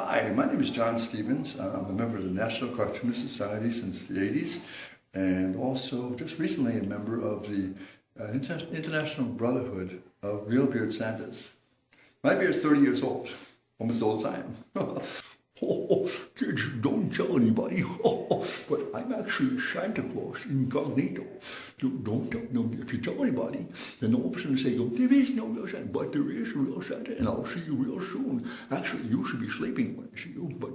Hi, my name is John Stevens. I'm a member of the National Cartoonist Society since the 80s, and also just recently a member of the International Brotherhood of Real Beard Santas. My beard's 30 years old, almost all the time. Kids, don't tell anybody, but I'm actually Santa Claus incognito. Don't tell nobody. If you tell anybody, then all of a sudden say, there is no real Santa, but there is a real Santa, and I'll see you real soon. Actually, you should be sleeping when I see you, but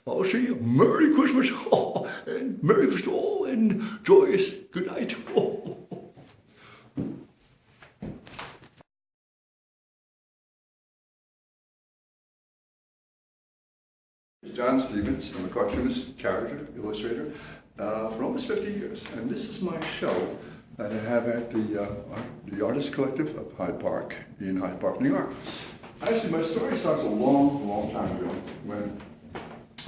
I'll see you. Merry Christmas, and Merry Christmas to all, and joyous good night. John Stevens. I'm a cartoonist, character, illustrator for almost 50 years. And this is my show that I have at the Artist Collective of Hyde Park in Hyde Park, New York. Actually, my story starts a long time ago when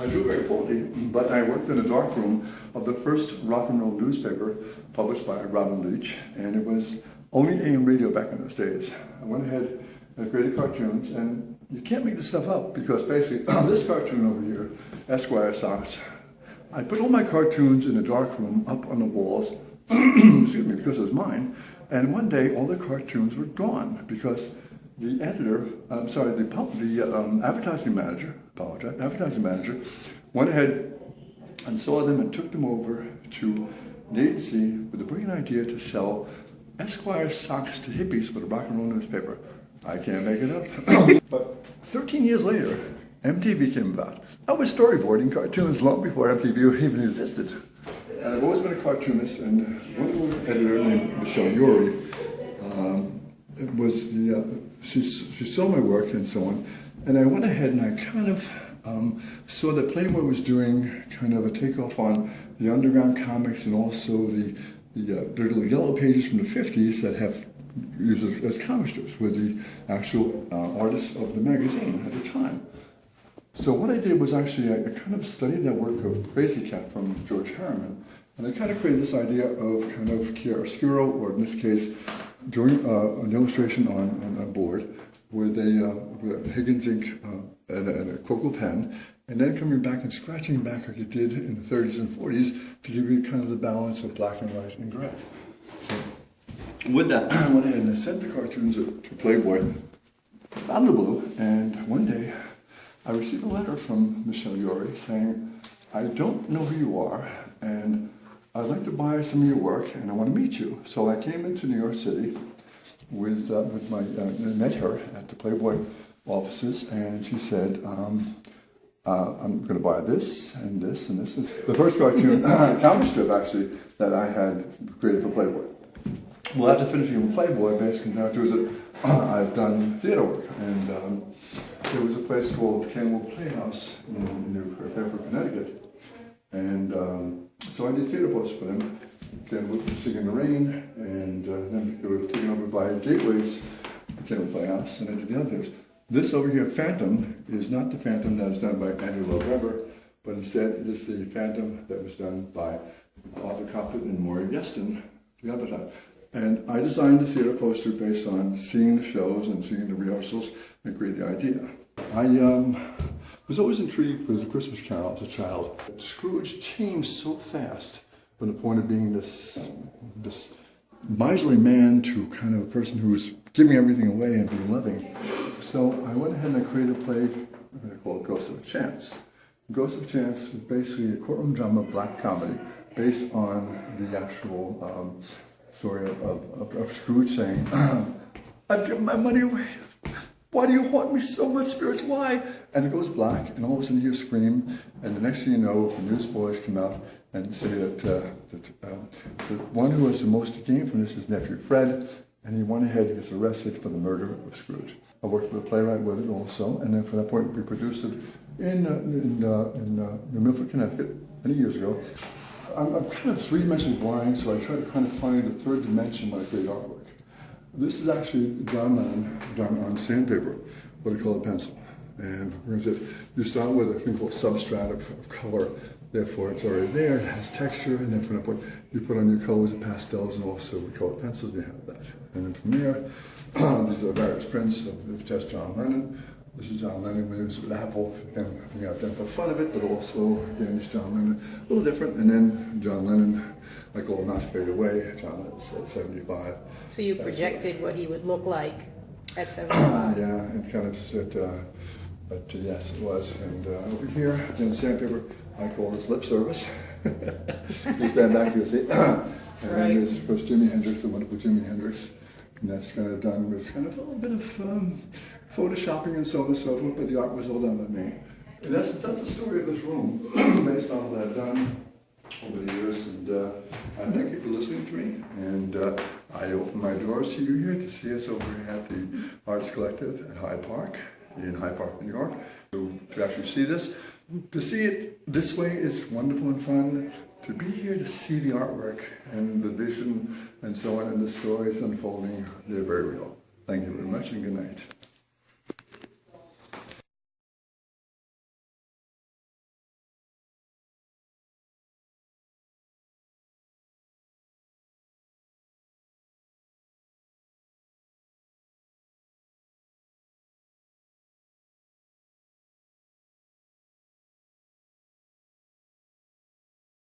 I drew very poorly, but I worked in the darkroom of the first rock and roll newspaper published by Robin Leach, and it was only AM radio back in those days. I went ahead and created cartoons, and you can't make this stuff up because basically this cartoon over here, Esquire Socks, I put all my cartoons in the darkroom up on the walls, excuse me, because it was mine, and one day all the cartoons were gone because the editor, the advertising manager went ahead and saw them and took them over to the agency with the brilliant idea to sell Esquire Socks to hippies for the rock and roll newspaper. I can't make it up. But 13 years later, MTV came about. I was storyboarding cartoons long before MTV even existed. And I've always been a cartoonist, and one editor named Michelle Ury she saw my work and so on, and I went ahead and I kind of saw that Playboy was doing kind of a takeoff on the underground comics and also the little yellow pages from the 50s that have used as comic strips with the actual artists of the magazine at the time. So what I did was actually I kind of studied that work of Crazy Cat from George Harriman, and I kind of created this idea of kind of chiaroscuro, or in this case, doing an illustration on a board with a Higgins ink and a cocoa pen, and then coming back and scratching back like you did in the 30s and 40s to give you kind of the balance of black and white and gray. So with that, I went ahead and I sent the cartoons to Playboy out of the blue, and one day I received a letter from Michelle Ury saying, I don't know who you are, and I'd like to buy some of your work, and I want to meet you. So I came into New York City with met her at the Playboy offices, and she said, I'm going to buy this and this and this. The first cartoon, comic strip actually, that I had created for Playboy. Well, after finishing with Playboy, basically now I've done theater work, and there was a place called Kenwood Playhouse in New Fairfield, Connecticut, and so I did theater posts for them. Kenwood Sing in the Rain, and then they were taken over by Gateways, Kenwood Playhouse, and I did the other things. This over here, Phantom, is not the Phantom that was done by Andrew Lloyd Webber, but instead it is the Phantom that was done by Arthur Copley and Maury Yeston the other time. And I designed the theater poster based on seeing the shows and seeing the rehearsals and created the idea. I was always intrigued with A Christmas Carol as a child. Scrooge changed so fast from the point of being this miserly man to kind of a person who was giving everything away and being loving. So I went ahead and I created a play called Ghost of Chance. Ghost of Chance was basically a courtroom drama black comedy based on the actual story of Scrooge saying, I've given my money away. Why do you haunt me so much, spirits? Why? And it goes black, and all of a sudden you scream, and the next thing you know, the newsboys come out and say that the one who has the most to gain from this is nephew Fred, and he went ahead and gets arrested for the murder of Scrooge. I worked with a playwright with it also, and then from that point we produced it in New Milford, Connecticut, many years ago. I'm kind of three-dimensionally blind, so I try to kind of find the third dimension when I create artwork. This is actually done on sandpaper, what I call a pencil. And you start with a thing called substrate of color, therefore it's already there, it has texture, and then from that point you put on your colors and pastels, and also we call it pencils, and you have that. And then from there, these are various prints of just John Lennon, This is John Lennon when he was with Apple. Again, I think I've done for fun of it, but also, again, it's John Lennon. A little different. And then John Lennon, like Will Not Fade Away, John Lennon's at 75. So you projected what he would look like at 75? Yeah, and kind of said, but yes, it was. And over here, in sandpaper, I call this lip service. You stand back, you'll see. And then there's, of course, Jimi Hendrix, the wonderful Jimi Hendrix. And that's kind of done with kind of a little bit of photoshopping and so on and so forth, but the art was all done by me. And that's the story of this room, based on what I've done over the years. And I thank you for listening to me. And I open my doors to you here to see us over at the Arts Collective at Hyde Park, in Hyde Park, New York. So to actually see this, to see it this way is wonderful and fun. To be here to see the artwork and the vision and so on and the stories unfolding, they're very real. Thank you very much and good night.